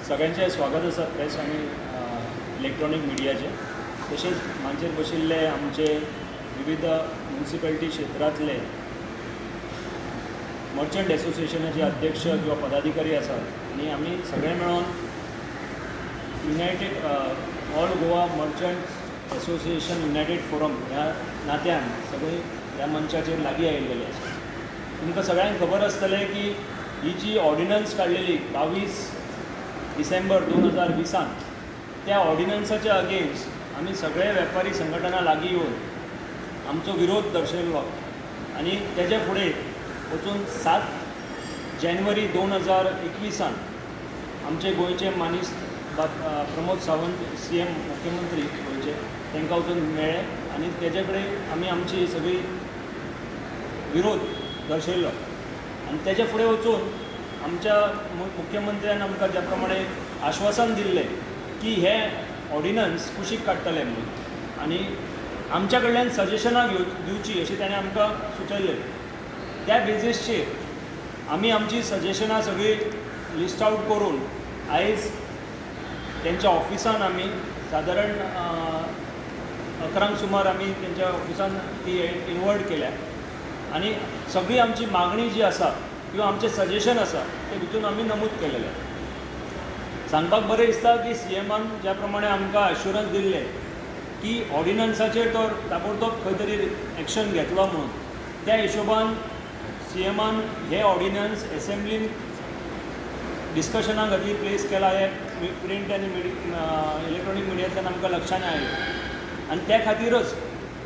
सगळ्यांचे स्वागत आसा प्रेस आणि इलेक्ट्रॉनिक मिडियाचे तशेंच मांचेर बशिल्ले आमचे विविध म्युनिसिपॅलिटी क्षेत्रांतले मर्चंट एसोसिएशनाचे अध्यक्ष किंवा पदाधिकारी आसात आणि आमी सगळे मेळून United all Goa merchant association United forum ह्या नात्यान सगळे ह्या मंचाचेर लागीं आयिल्लेले आसा. तुमकां सगळ्यांक खबर आसतलें की ही जी ऑर्डिनन्स काडलेली 22 डिसेंबर 2020 त्या ऑर्डिनन्साच्या अगेन्स्ट आमी सगळे वेपारी संघटना लागीं येवन आमचो विरोध दर्शयल्लो आनी तेजे फुडें वचून 7 जानेवारी 2021 आमचे गोंयचे मानीस प्रमोद सावंत CM मुख्यमंत्री गोंयचे तांकां वचून मेळ्ळे आनी तेजे कडेन आमी आमची सगळी विरोध दर्शयल्लो आनी तेजे फुडें वचून आमच्या मुख्यमंत्र्यान आमकां ज्या प्रमाणे आश्वासन दिल्लें की हे ऑर्डिनन्स कुशीक काडटले म्हणून आनी आमच्या कडल्यान सजेशनां दिवची अशी ताणें आमकां सुचयल्लें. त्या बेजीसचेर आमी आमची सजेशनां सगळीं लिस्ट आवट करून आयज तेंच्या ऑफिसान आमी सादारण 11 सुमार आमी तेंच्या ऑफिसान ती इनवर्ट केल्या आनी सगळी आमची मागणी जी आसा किंवा आमचें सजेशन आसा तें भितून आमी नमूद केलेलें. सांगपाक बरें दिसता की CMन ज्या प्रमाणे आमकां एश्युरन्स दिल्लें की ऑर्डिनन्साचेर तो ताबडतोब खंय तरी एक्शन घेतलो म्हणून त्या हिशोबान CMन हे ऑर्डिनन्स एसेंब्लीन डिस्कशना खातीर प्लेस केला हे प्रिंट आनी इलेक्ट्रॉनीक मिडियांतल्यान आमकां लक्षांत आयलें आनी त्या खातीरच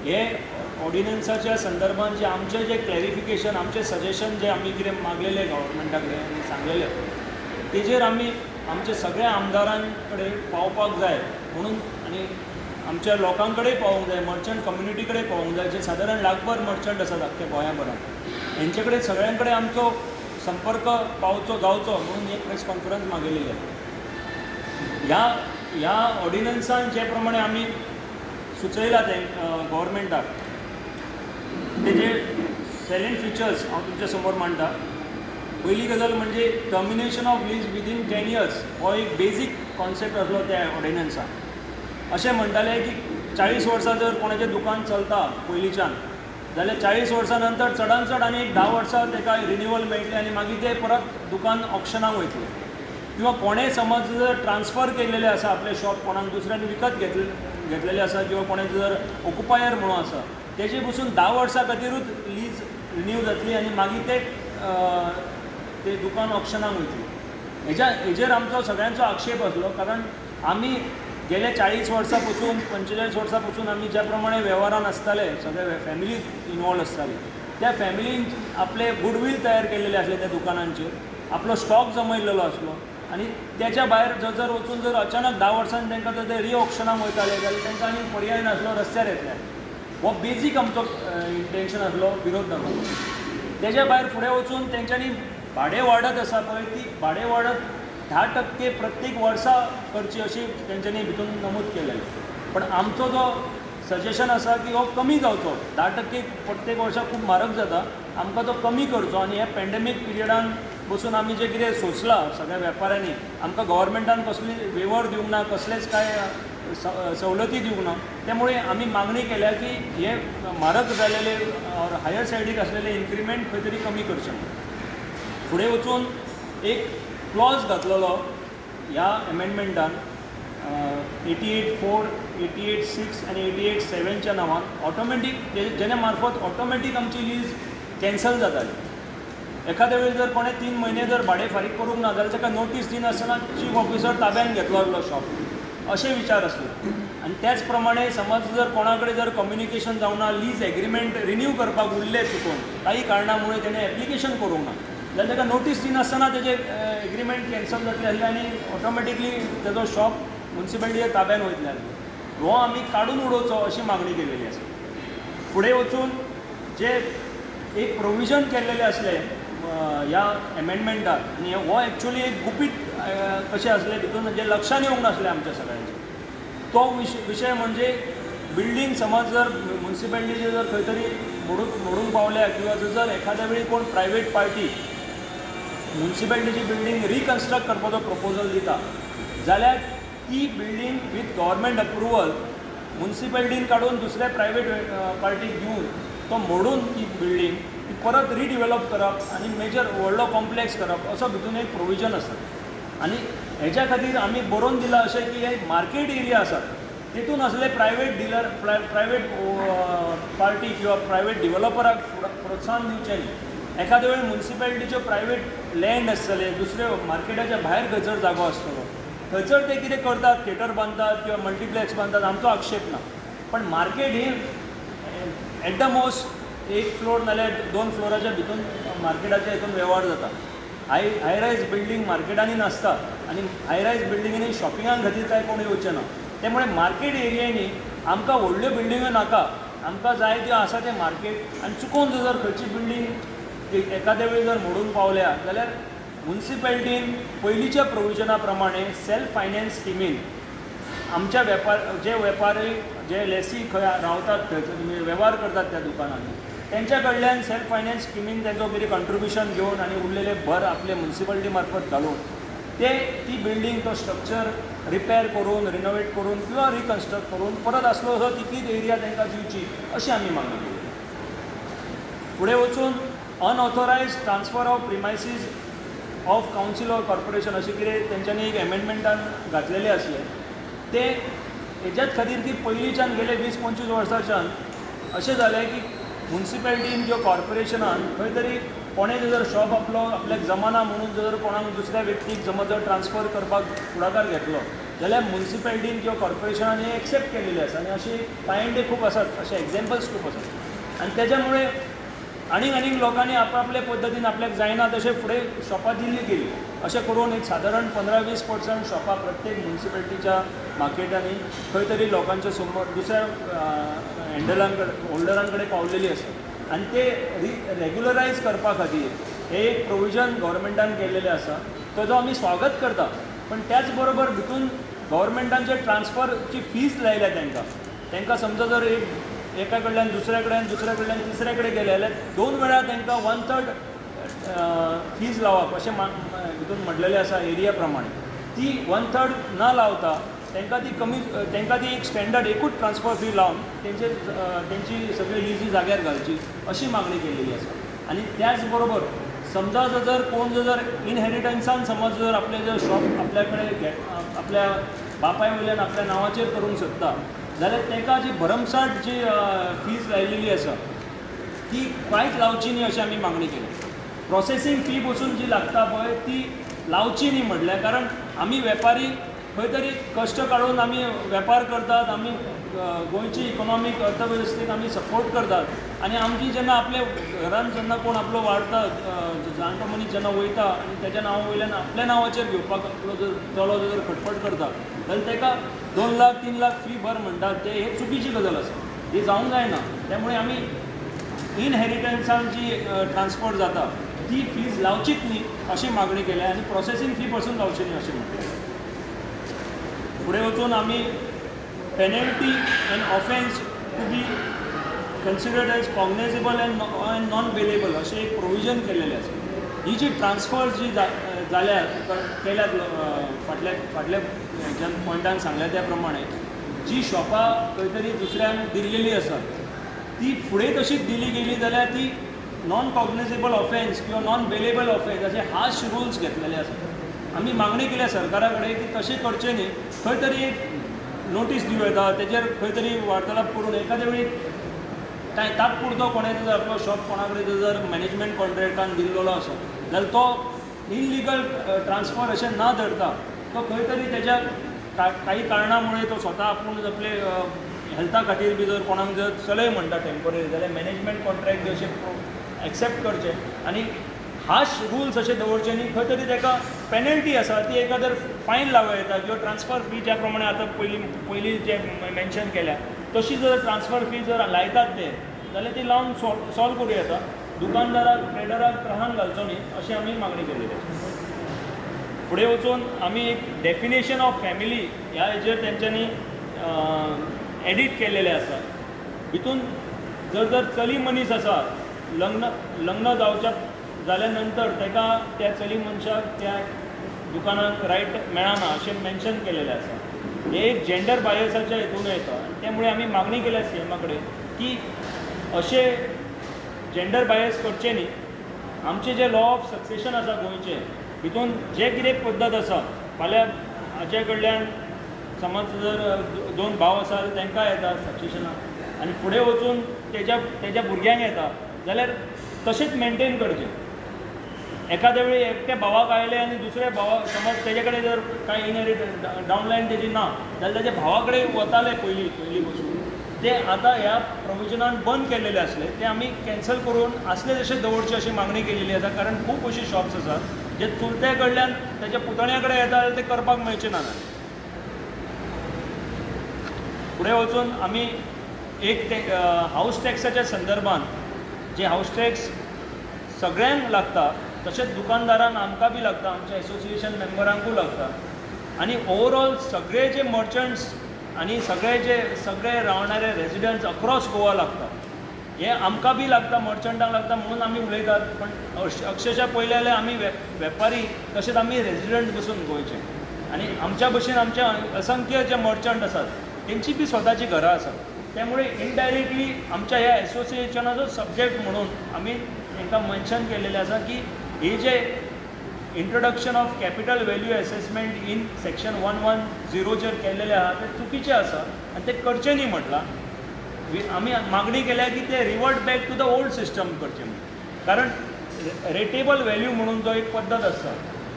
हे ऑर्डिनन्साच्या संदर्भात जे आमचे जे क्लॅरिफिकेशन आमचे सजेशन जे आमी कितें मागलेले गव्हर्मेंटा कडेन आनी सांगलेले तेजेर आमी आमच्या सगळ्या आमदारां कडेन पावपाक जाय म्हणून आनी आमच्या लोकां कडेन पावूंक जाय, मर्चंट कम्युनिटी कडेन पावूंक जाय, जे सादारण लाखभर मर्चंट आसात आख्ख्या गोंयाभरांत हेंचे कडेन सगळ्यां कडेन आमचो संपर्क पावचो जावचो म्हणून एक प्रेस कॉन्फरन्स मागयलेली आहे. ह्या ऑर्डिनन्सान जे प्रमाणे आमी सुचयला ते गव्हर्मेंटाक तेजे सॅलेंट फिचर्स हांव तुमच्या समोर मांडटा. पयली गजाल म्हणजे termination of lease within 10 years हो एक बेजीक कॉन्सेप्ट आसलो त्या ऑर्डिनन्सान. अशें म्हणटाले की 40 वर्सां जर कोणाचें दुकान चलता पयलींच्यान जाल्यार 40 वर्सां नंतर चडांत चड आनी 10 वर्सां ताका रिन्युवल मेळटलें आनी मागीर ते परत दुकान ऑप्शनाक वयतलें. किंवा कोणें समज जर ट्रान्सफर केल्लेलें आसा आपलें शॉप कोणाक दुसऱ्यान विकत घेतलेलें आसा किंवा कोणें जर ऑक्युपायर म्हणून आसा तेजे पसून 10 वर्सां खातीरूच लीज रिन्यू जातली आनी मागीर ते दुकान ऑप्शनाक वयतली. हेजेर आमचो सगळ्यांचो आक्षेप आसलो कारण आमी गेले 40 वर्सां पसून 45 वर्सां पसून आमी ज्या प्रमाणे वेव्हारान आसताले सगळे फॅमिली इनवॉल्व आसताली त्या फॅमिलीन आपले गुडवील तयार केल्लेले आसले त्या दुकानांचेर आपलो स्टॉक जमयल्लो आसलो आनी त्याच्या भायर जर वचून जर अचानक 10 वर्सांनी तांकां जर ते रिऑप्शनाक वयताले जाल्यार तांकां आनी पर्याय नासलो रस्त्यार येतले. हो बेजीक आमचो इंटेंशन आसलो विरोध धर्माचो. तेच्या भायर फुडें वचून तेंच्यांनी भाडें वाडत आसा पळय ती भाडें वाडत 10% प्रत्येक वर्सा करची अशी तेंच्यांनी भितून नमूद केलेलें. पण आमचो जो सजेशन आसा की हो कमी जावचो 10% प्रत्येक वर्सा खूब म्हारग जाता आमकां तो कमी करचो आनी हे पॅन्डेमीक पिरियडान बसून आमी जे कितें सोंसलां सगळ्या वेपाऱ्यांनी आमकां गव्हर्मेंटान कसली वेवर दिवंक ना कसलेच काय सवलती दिवंक ना. त्यामुळे आमी मागणी केल्या की हे म्हारग जालेले और हायर सायडीक आसलेले इन्क्रिमेंट खंय तरी कमी करचे. फुडें वचून एक क्लॉज घातलेलो ह्या एमेंडमेंटान 88(4), 88(6) आनी 88(7) नांवान ऑटोमॅटीक जेणे मार्फत ऑटोमॅटीक आमची लीज कॅन्सल जाताली. एखाद्या वेळी जर कोणें 3 म्हयने जर भाडें फारीक करूंक ना जाल्यार ताका नोटीस दिनासतना चीफ ऑफिसर ताब्यान घेतलो आसलो शॉप अशे विचार आसले. आनी त्याच प्रमाणे समज जर कोणा कडेन जर कम्युनिकेशन जावना लीज एग्रीमेंट रिन्यू करपाक उरले चुकून काही कारणामुळे तेणें एप्लिकेशन करूंक ना जाल्यार ताका नोटीस दिनासतना तेजे एग्रीमेंट कॅन्सल जातले आसले आनी ऑटोमॅटिकली तेजो शॉप म्युनिसिपालिटीच्या ताब्यान वयतले आसले. हो आमी काडून उडोवचो अशी मागणी केलेली आसा. फुडें वचून जे एक प्रोविजन केल्लेले आसले ह्या एमेंडमेंटान आनी हो एक्चुअली एक गुपीत कशें आसलें भितून जे लक्षान येवंक नासलें आमच्या सगळ्यांचे तो विशय म्हणजे बिल्डींग समज जर म्युनिसिपालिटीचे जर खंय तरी मोडूंक पावल्या किंवा जर एखाद्या वेळी कोण प्रायवेट पार्टी म्युनिसिपालिटीची बिल्डींग रिकन्स्ट्रक्ट करपाचो प्रपोजल दिता जाल्यार ती बिल्डींग विथ गव्हर्मेंट अप्रुवल म्युन्सिपाल्टीन काडून दुसऱ्या प्रायवेट पार्टीक दिवन तो मोडून ती बिल्डींग ती परत रिडिवेलप करप आनी मेजर व्हडलो कॉम्प्लेक्स करप असो भितून एक प्रोविजन आसा. आनी हेच्या खातीर आमी बरोवन दिलां अशें की हे मार्केट एरिया आसात तितून असले प्रायवेट डिलर प्रायवेट पार्टी किंवा प्रायवेट डिवेलपराक प्रोत्साहन दिवचें न्ही. एखाद्या वेळी म्युन्सिपाल्टीच्यो प्रायवेट लँड आसतले दुसऱ्यो मार्केटाच्या भायर खंयसर जागो आसतलो थंयसर ते कितें करतात थिएटर बांदतात किंवा मल्टीप्लेक्स बांदतात आमचो आक्षेप ना. पण market he at the most 1 floor नाल्यार 2 फ्लोराच्या भितून मार्केटाच्या हितून वेव्हार जाता. हाय रायज बिल्डींग मार्केटांनी नासता आनी हाय रायज बिल्डिंगांनी शॉपिंगां खातीर कांय कोण येवचें ना. त्यामुळे मार्केट एरियांनी आमकां व्हडल्यो बिल्डिंगो नाका. आमकां जाय त्यो आसा ते मार्केट आनी चुकून जर खंयची बिल्डींग एखाद्या वेळी जर मोडून पावल्या जाल्यार म्युन्सिपाल्टीन पयलींच्या प्रोविजना प्रमाणे सेल्फ फायनान्स स्किमीन आमच्या जे वेपारी जे लेसी खंय रावतात थंय वेव्हार करतात त्या दुकानांनी त्यांच्या कडल्यान सेल्फ फायनान्स स्किमीन तेंचो कितें कंट्रिब्युशन घेवन आनी उरलेले भर आपले म्युन्सिपाल्टी मार्फत घालून ती बिल्डींग तो स्ट्रक्चर रिपेर करून रिनोवेट करून किंवा रिकन्स्ट्रक्ट करून परत असलो असो तितलीच एरिया तांकां दिवची अशी आमी मागणी केली. फुडें वचून unauthorised transfer of premises of council or corporation अशें कितें तेंच्यांनी एक एमेंडमेंटान घातलेलें आसलें ते हेच्याच खातीर की पयलींच्यान गेले 20-25 वर्सांच्यान अशें जालें की म्युन्सिपाल्टीन किंवा कॉर्पोरेशनान खंय तरी कोणें जर शॉप आपल्याक जमाना म्हणून जर कोणाक दुसऱ्या व्यक्तीक समज जर ट्रान्सफर करपाक फुडाकार घेतलो जाल्यार म्युन्सिपाल्टीन किंवा कॉर्पोरेशनान हे एक्सेप्ट केलेले आसा आनी अशी पायंडे खूब आसात अशे एग्जाम्पल्स खूब आसात. आनी तेज्या आनीक लोकांनी आपले पद्दतीन आपल्याक जायना तशें फुडें शॉपां दिल्ली गेली. अशें करून एक सादारण 15-20% शॉपां प्रत्येक म्युन्सिपाल्टीच्या मार्केटांनी खंय तरी लोकांच्या समोर दुसऱ्या होल्डरां कडेन पावलेली आसा. आनी ते रेग्युलरायज करपा खातीर हे एक प्रोविजन गव्हर्मेंटान केल्लेलें आसा ताजो आमी स्वागत करता. पण त्याच बरोबर भितून गव्हर्मेंटांचे ट्रान्सफरची फीज लायल्या तांकां समजा जर एका कडल्यान दुसऱ्या कडल्यान तिसऱ्या कडेन गेले जाल्यार 2 वेळा तांकां 1/3 फीज लावप अशें भितून म्हटलेलें आसा एरिया प्रमाणे. ती 1/3 न लावता तांकां ती एक स्टँडर्ड एकूच ट्रान्सफर फी लावन तेंची सगळी लिजी जाग्यार घालची अशी मागणी केल्लेली आसा. आनी त्याच बरोबर समजा जर कोण जर इनहेरिटन्सान समज जर आपले जर शॉप आपल्या कडेन आपल्या बापाय वयल्यान आपल्या नांवाचेर करूंक सोदता जाल्यार ताका जी भरमसाट जी फीज लायिल्ली आसा ती कांयच लावची न्ही अशी आमी मागणी केली. प्रोसेसींग फी बसून जी लागता पळय ती लावची न्ही म्हटल्यार कारण आमी वेपारी खंय तरी कश्ट काडून आमी वेपार करतात आमी गोंयची इकॉनॉमीक अर्थवेवस्थेक आमी सपोर्ट करतात आनी आमची जेन्ना आपल्या घरान जेन्ना कोण आपलो वाडटा जाणटो मनीस जेन्ना वयता आनी तेज्या नांवा वयल्यान आपल्या नांवाचेर घेवपाक आपलो जर चलो जर खटपट करता जाल्यार ताका 2 लाख 3 लाख फी भर म्हणटात ते हे चुकीची गजाल आसा. ही जावंक जायना. त्यामुळे आमी इनहेरिटन्सान जी ट्रान्सफर जाता ती फीज लावचीच न्ही अशी मागणी केल्या आनी प्रोसेसींग फी पासून लावची न्ही अशें म्हटलें. फुडें वचून आमी penalty and offence to be considered as cognizable and non bailable अशें एक प्रोविजन केल्लेलें आसा. ही जी ट्रान्सफर जी केल्यात फाटल्या ज्या पॉयंटान सांगल्या त्या प्रमाणे जी शॉपां खंय तरी दुसऱ्यांक दिल्लेली आसा ती फुडें तशीच दिली गेली जाल्यार ती नॉन कॉग्नेजेबल ऑफेन्स किंवा नॉन बेलेबल ऑफेन्स अशे हार्श रुल्स घेतलेले आसा. आमी मागणी केल्या सरकारा कडेन की तशें करचें न्ही. खंय तरी एक नोटीस दिवं येता तेजेर खंय तरी वार्तालाप करून एखाद्या वेळी कांय तात्पुरतो कोणें जर आपलो शॉप कोणा कडेन जर मॅनेजमेंट कॉन्ट्रॅक्टान दिल्लो आसा जाल्यार तो इनलिगल ट्रान्सफर अशें ना धरता तो खंय तरी तेज्या काही कारणामुळे तो स्वता आपूण आपले हेल्था खातीर बी जर कोणाक जर चलय म्हणटा टेम्पररी जाल्यार मॅनेजमेंट कॉन्ट्रॅक्ट बी अशें एक्सेप्ट करचे आनी हार्श रुल्स अशें दवरचे न्ही. खंय तरी ताका पेनल्टी आसा ती एखादर फायन लावं येता किंवा ट्रान्सफर फी ज्या प्रमाणे आतां पयलीं जे मेन्शन केल्या तशी जर ट्रान्सफर फी जर लायतात ते जाल्यार ती लावन सॉल्व करूं येता. दुकानदाराक ट्रेडराक त्रासान घालचो न्ही अशी आमी मागणी केलेली आसा. फुडें वचून आमी एक डेफिनेशन ऑफ फॅमिली ह्या हेजेर तेंच्यांनी एडीट केल्लेलें आसा. भितून जर चली मनीस आसा लग्न जावच्या जाल्या नंतर ताका त्या चली मनशाक त्या दुकानाक रायट मेळना अशें मेन्शन केलेलें आसा. हे एक जेंडर बायसाच्या हितून येता आनी त्यामुळे आमी मागणी केल्या सीएमा कडेन की अशे जेंडर बायस करचे न्ही. आमचे जे लॉ ऑफ सक्सेशन आसा गोंयचे हितून जे कितें पद्दत आसा फाल्यां हाचे कडल्यान समज जर दोन भाव आसा तांकां येता सक्सेशनाक आनी फुडें वचून तेज्या भुरग्यांक येता जाल्यार तशेंच मेनटेन करचें. एखाद्या वेळी एकट्या भावाक आयले आनी दुसऱ्या भावाक समज तेजे कडेन जर कांय इनहेरिट डावनलायन तेजी ना जाल्यार तेज्या भावा कडेन वताले पयलीं पासून ते आतां ह्या प्रोविजनान बंद केल्लेले आसले ते आमी कॅन्सल करून असले तशें दवरचे अशी मागणी केलेली आसा. कारण खूब अशी शॉप्स आसात जे चुलते कडल्यान तेज्या पुतण्या कडेन येता जाल्यार ते करपाक मेळचे ना. फुडें वचून आमी एक हाऊस टॅक्साच्या संदर्भात जे हाऊस टॅक्स सगळ्यांक लागता तशेंच दुकानदारांक आमकां बी लागता, आमच्या एसोसिएशन मेंबरांकूय लागता आनी ओवरऑल सगळे जे मर्चंट्स आनी सगळे रावणारे रेजिडंट्स अक्रॉस गोवा लागता. हे आमकां बी लागता, मर्चंटांक लागता म्हणून आमी उलयतात. पण अक्षरशः पयले जाल्यार आमी वेपारी तशेंच आमी रेजिडंट बसून गोंयचे आनी आमच्या भशेन आमचे असंख्य जे मर्चंट आसात तेंची बी स्वताची घरां आसात. त्यामुळे इनडायरेक्टली आमच्या ह्या एसोसिएशनाचो सब्जेक्ट म्हणून आमी तांकां मेन्शन केलेलें आसा की हे जे introduction of capital value assessment in section 110 केल्लेले आहा ते चुकीचे आसा आनी ते करचे न्ही म्हटलां. आमी मागणी केल्या की ते revert back to the old system करचें म्हणून. कारण रेटेबल व्हॅल्यू म्हणून जो एक पद्दत आसा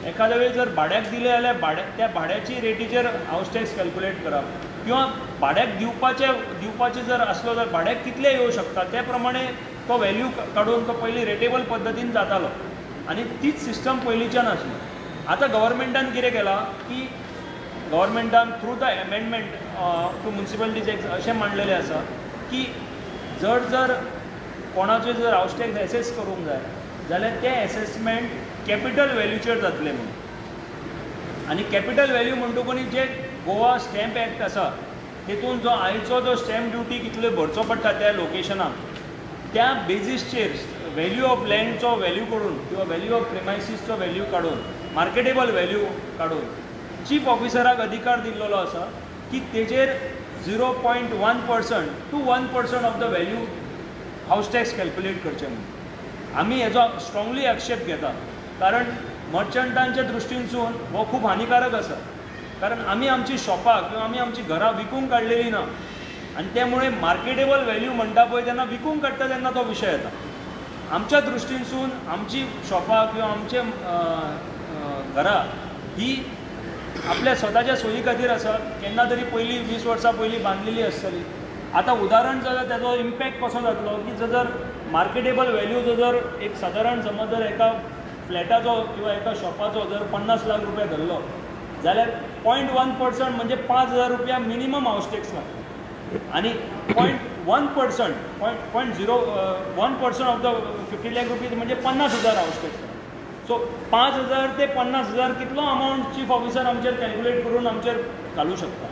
एखाद्या वेळी जर भाड्याक दिले जाल्यार त्या भाड्याची रेटीचेर हाऊस टॅक्स कॅल्क्युलेट करप किंवा भाड्याक दिवपाचे जर आसलो जाल्यार भाड्याक कितले येवं शकता त्या प्रमाणे तो व्हॅल्यू काडून तो पयलीं रेटेबल पद्दतीन जातालो आनी तीच सिस्टम पयलींच्यान आसली. आतां गव्हर्मेंटान कितें केलां की गव्हर्मेंटान through the amendment to municipalities act अशें मांडलेलें आसा की जर कोणाचें जर हाऊस टॅक्स एसेस करूंक जाय जाल्यार तें एसेसमेंट कॅपिटल व्हॅल्यूचेर जातलें म्हणून. आनी कॅपिटल व्हॅल्यू म्हणटकूच जे गोवा स्टॅम्प एक्ट आसा तेतून जो आयचो जो स्टॅम्प ड्युटी कितलो भरचो पडटा त्या लोकेशनाक त्या बेजीसचेर व्हॅल्यू ऑफ लँडचो व्हॅल्यू काडून किंवा व्हॅल्यू ऑफ प्रिमायसीसचो व्हॅल्यू काडून मार्केटेबल व्हॅल्यू काडून चीफ ऑफिसराक अधिकार दिल्लो आसा की तेजेर 0.1% to 1% of the value house tax calculate करचें म्हणून. आमी हेजो स्ट्रॉंगली आक्षेप घेता कारण मर्चंटांच्या दृश्टीनसून हो खूब हानिकारक आसा. कारण आमी आमची शॉपां किंवा आमी आमची घरां विकूंक काडलेलीं ना आनी त्यामुळे मार्केटेबल व्हॅल्यू म्हणटा पळय तेन्ना विकूंक काडटा तेन्ना तो विशय येता. आमच्या दृश्टीनसून आमची शॉपां किंवा आमचे घरां ही आपल्या स्वताच्या सोयी खातीर आसात. केन्ना तरी पयलीं 20 वर्सां पयलीं बांदलेली आसतली. आतां उदाहरण जाल्यार ताचो इम्पॅक्ट कसो जातलो की जर मार्केटेबल व्हॅल्यू जर एक सादारण समज जर एका फ्लॅटाचो किंवा एका शॉपाचो जर 50 लाख रुपया धरलो जाल्यार 0.1% म्हणजे 5,000 रुपया मिनिमम हाऊस टॅक्स लागता आनी 0.1% 0.01% ऑफ द 50 लाख रुपीज म्हणजे 50,000 हाऊस टॅक्स. सो 5,000 ते 50,000 कितलो अमावंट चीफ ऑफिसर आमचेर कॅल्क्युलेट करून आमचेर घालूं शकता.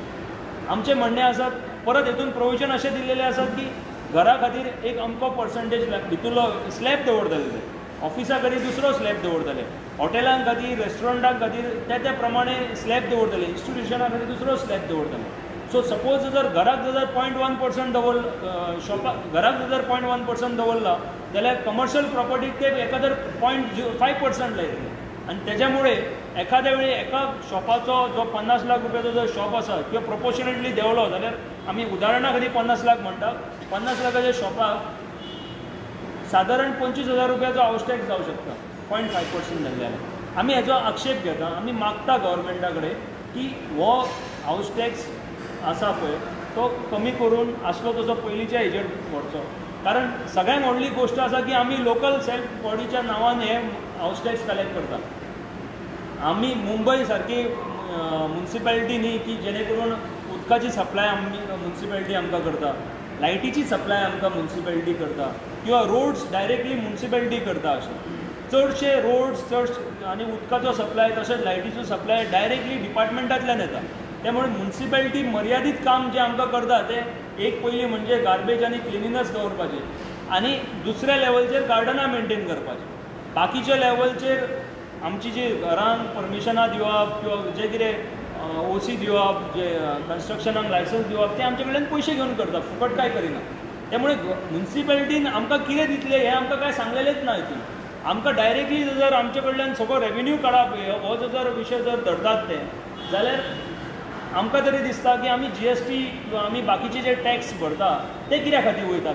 आमचें म्हणणें आसा परत हेतून प्रोविजन अशें दिल्लेलें आसात की घरा खातीर एक अमको पर्संटेज भितरलो स्लॅब दवरतले ते ऑफिसा खातीर दुसरो स्लॅब दवरतले, हॉटेलां खातीर रेस्टॉरंटां खातीर त्या प्रमाणे स्लॅब दवरतले, इन्स्टिट्युशनां खातीर दुसरो स्लॅब दवरतले. सो सपोज जर घराक जर 0.1% दवरला शॉपाक घराक जर 0.1% दवरला जाल्यार कमर्शियल प्रॉपर्टीक ते एखादर 0.5% लायतले आनी त्याच्यामुळे एखाद्या वेळी एका शॉपाचो जो 50 लाख रुपयाचो जर शॉप आसा किंवा प्रोपोर्शनेटली देंवलो जाल्यार आमी उदाहरणा खातीर 50 लाख म्हणटा 50 लाखाच्या शॉपाक सादारण 25,000 रुपयाचो हाऊस टॅक्स जावं शकता 0.5% धरले जाल्यार. आमी हेजो आक्षेप घेता. आमी मागता गव्हर्मेंटा कडेन की हो हाऊस टॅक्स आसा पळय तो कमी करून आसलो तसो पयलींच्या हेजेर व्हरचो. कारण सगळ्यांत व्हडली गोश्ट आसा की आमी लोकल सेल्फ बॉडीच्या नांवान हे हाऊस टॅक्स कलेक्ट करता. आमी मुंबय सारकी म्युनिसिपॅलिटी न्ही की जेणे करून उदकाची सप्लाय आमी म्युनिसिपॅलिटी आमकां करता, लायटीची सप्लाय आमकां म्युनिसिपॅलिटी करता किंवा रोड्स डायरेक्टली म्युनिसिपॅलिटी करता. अशें चडशे रोड्स आनी उदकाचो सप्लाय तशेंच लायटीचो सप्लाय डायरेक्टली डिपार्टमेंटांतल्यान येता. त्यामुळे म्युनिसिपॅलिटी मर्यादीत काम जे आमकां करता ते एक पयलीं म्हणजे गार्बेज आनी क्लिनिनस दवरपाचें आनी दुसऱ्या लेवलचेर गार्डनां मेंटेन करपाचें. बाकीच्या लेवलचेर आमची जी घरांक परमिशनां दिवप किंवा जे कितें ओसी दिवप जे कन्स्ट्रक्शनाक लायसन्स दिवप ते आमचे कडल्यान पयशे घेवन करता, फुकट काय करिना. त्यामुळे म्युन्सिपालिटीन आमकां कितें दितले हें आमकां काय सांगलेलेंच ना हितून. आमकां डायरेक्टली जर आमचे कडल्यान सगळो रेव्हेन्यू काडप हो जर विशय जर धरतात ते जाल्यार आमकां तरी दिसता की आमी GST किंवा आमी बाकीचे जे टॅक्स भरता ते कित्या खातीर वयतात.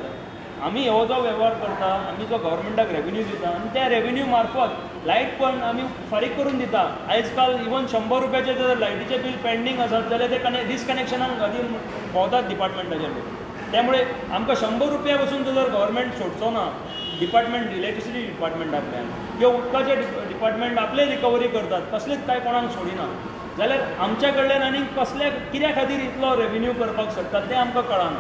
आमी हो जो वेव्हार करता, आमी जो गव्हर्मेंटाक रेव्हेन्यू दिता आनी त्या रेव्हेन्यू मार्फत लायट पण आमी फारीक करून दिता. आयज काल इवन 100 रुपयाचें जर लायटीचें बील पेंडींग आसत जाल्यार ते डिस्कनेक्शनाक खातीर भोंवतात डिपार्टमेंटाचे लोक. त्यामुळे आमकां 100 रुपया पसून जर गव्हर्मेंट सोडचो ना डिपार्टमेंट इलेक्ट्रिसिटी डिपार्टमेंटांतल्यान किंवा उदकाचे डिपार्टमेंट आपले रिकवरी करतात, कसलेच काय कोणाक सोडिना जाल्यार आमच्या कडल्यान आनी कसल्या कित्या खातीर इतलो रेव्हेन्यू करपाक सोदतात तें आमकां कळना.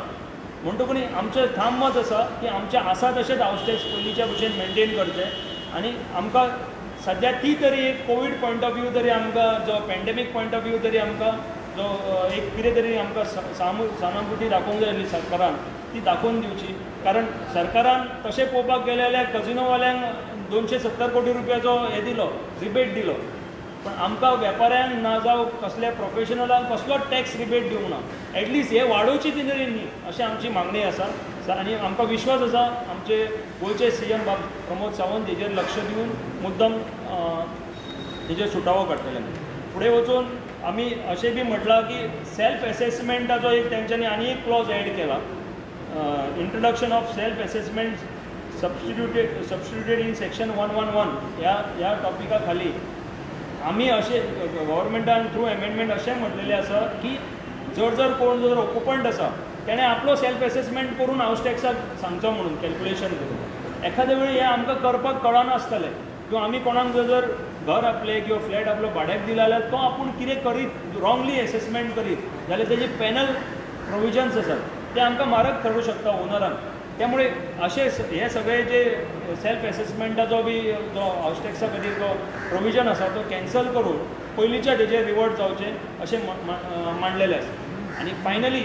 म्हणटकूच आमचें ठाम मत आसा की आमचें आसा तशेंच हावस टॅक्स पयलींच्या भशेन मेनटेन करचें आणि आमकां सद्या ती तरी एक कोवीड पॉयंट ऑफ व्यू तरी आमकां जो पॅन्डेमीक पॉयंट ऑफ व्यू तरी आमकां जो एक कितें तरी आमकां सहानुभुती दाखोवंक जाय सरकारान ती दाखोवन दिवची. कारण सरकारान तशें पळोवपाक गेले जाल्यार कजिनोवाल्यांक 270 कोटी रुपयाचो हे दिलो, रिबेट दिलो, पण आमकां वेपाऱ्यांक ना जावं कसल्या प्रोफेशनलांक कसलोच टॅक्स रिबेट दिवंक ना. एटलिस्ट हे वाडोवची ती तरी न्ही अशी आमची मागणी आसा. आनी आमकां विश्वास आसा आमचे गोंयचे CM प्रमोद सावंत हेजेर लक्ष दिवन मुद्दम हेजेर सुटावो काडटले. फुडें वचून आमी अशें बी म्हटलां की सेल्फ एसेसमेंटाचो एक तेंच्यांनी आनी एक क्लॉज एड केला, introduction of self assessment substituted in section 111 ह्या टॉपिका खाली आमी अशें गव्हर्मेंटान थ्रू एमेंडमेंट अशें म्हटलेलें आसा की जर कोण जर ऑक्युपंट आसा तेणें आपलो सेल्फ एसेसमेंट करून हावस टॅक्साक सांगचो म्हणून कॅल्क्युलेशन करून. एखाद्या वेळी हें आमकां करपाक कळनासतलें किंवा आमी कोणाक जर घर आपलें किंवा फ्लॅट आपलो भाड्याक दिला जाल्यार तो आपूण कितें करीत रॉंगली एसेसमेंट करीत जाल्यार तेजे पॅनल प्रोविजन्स आसात ते आमकां म्हारग ठरू शकता ओनरांक. त्यामुळे अशे हे सगळे जे सेल्फ एसेसमेंटाचो बी जो हावस टॅक्सा खातीर जो प्रोविजन आसा तो कॅन्सल करून पयलींच्या तेजेर रिवर्ट जावचें अशें मांडलेलें आसा. आनी फायनली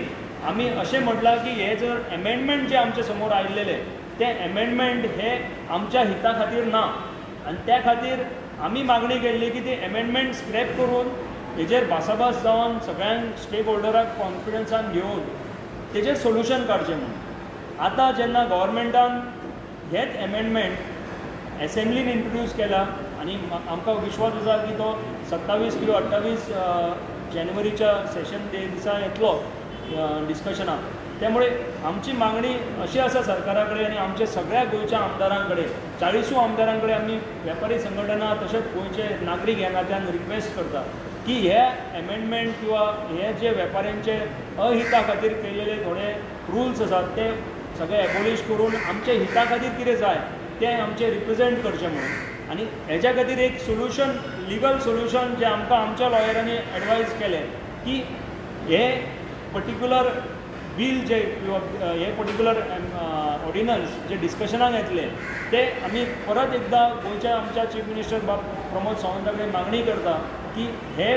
आमी अशें म्हटलां की हे जर एमेंडमेंट जे आमचे समोर आयिल्लेले ते एमेंडमेंट हे आमच्या हिता खातीर ना आनी त्या खातीर आमी मागणी केल्ली की ती एमेंडमेंट स्क्रॅप करून हेजेर भासाभास जावन सगळ्यांक स्टेक होल्डराक कॉन्फिडन्सान घेवन तेजेर सोल्युशन काडचें म्हणून. आतां जेन्ना गव्हर्मेंटान हेच एमेंडमेंट एसेंब्लीन इंट्रोड्यूस केला आनी आमकां विश्वास आसा की तो 27 किंवा 28 जानेवारीच्या सेशन डे दिसा येतलो डिस्कशनाक. त्यामुळे आमची मागणी अशी आसा सरकारा कडेन आनी आमच्या सगळ्या गोंयच्या आमदारां कडेन 40 आमदारां कडेन आमी वेपारी संघटना तशेंच गोंयचे नागरीक ह्या नात्यान रिक्वेस्ट करता की हे एमेंडमेंट किंवा हे जे वेपाऱ्यांचे अहिता खातीर केलेले थोडे रूल्स आसात ते सगळे एबॉलिश करून आमच्या हिता खातीर कितें जाय तें आमचें रिप्रेझेंट करचें म्हणून. आनी हेच्या खातीर एक सोल्युशन लिगल सोल्युशन जें आमकां आमच्या लॉयरांनी एडवायज केलें की हे पर्टिक्युलर बील जे किंवा हे पर्टिक्युलर ऑर्डिनन्स जे डिस्कशनाक येतले ते आमी परत एकदां गोंयच्या आमच्या चीफ मिनिस्टर प्रमोद सावंता कडेन मागणी करता की हे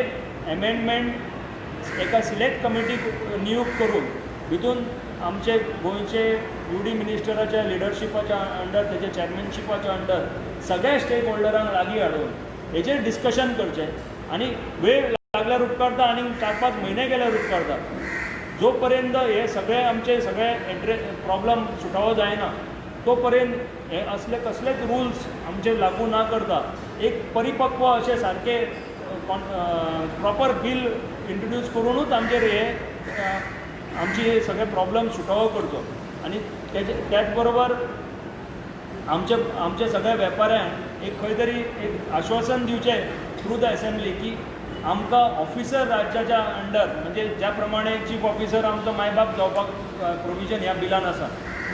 एमेंडमेंट एका सिलेक्ट कमिटीक नियुक्त करून भितून आमचे गोंयचे UD मिनिस्टराच्या लिडरशिपाच्या अंडर तेजे चॅरमॅनशिपाच्या अंडर सगळ्या स्टेक होल्डरांक लागीं हाडून हेजेर डिस्कशन करचें आनी वेळ लागल्यार उपकारता आनी 4-5 म्हयने गेल्यार उपकारता. जो पर्यंत हे सगळे आमचे सगळे प्रॉब्लम सुटावो जायना तो पर्यंत हे असले कसलेच रूल्स आमचे लागू ना करता एक परिपक्व अशे सारके प्रॉपर बिल इंट्रोड्यूस करूनच आमचेर हे आमची हे सगळे प्रॉब्लेम सुटावो करचो. आनी त्याच बरोबर आमचे सगळ्या वेपाऱ्यांक एक खंय तरी एक आश्वासन दिवचें थ्रू द एसेंब्ली की आमकां ऑफिसर राज्याच्या अंडर म्हणजे ज्या प्रमाणे चीफ ऑफिसर आमचो मायबाप जावपाक प्रोविजन ह्या बिलान आसा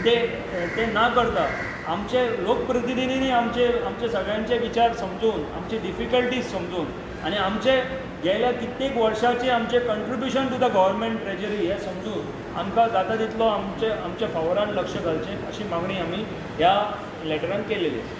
ते ना करता आमचे लोकप्रतिनिधींनी आमचे सगळ्यांचे विचार समजून आमची डिफिकल्टीज समजून आनी आमचे गेल्या कित्येक वर्षाचे आमचे contribution to the government treasury हे समजून आमकां जाता तितलो आमच्या फावरान लक्ष घालचें अशी मागणी आमी ह्या लेटरान केलेली आसा.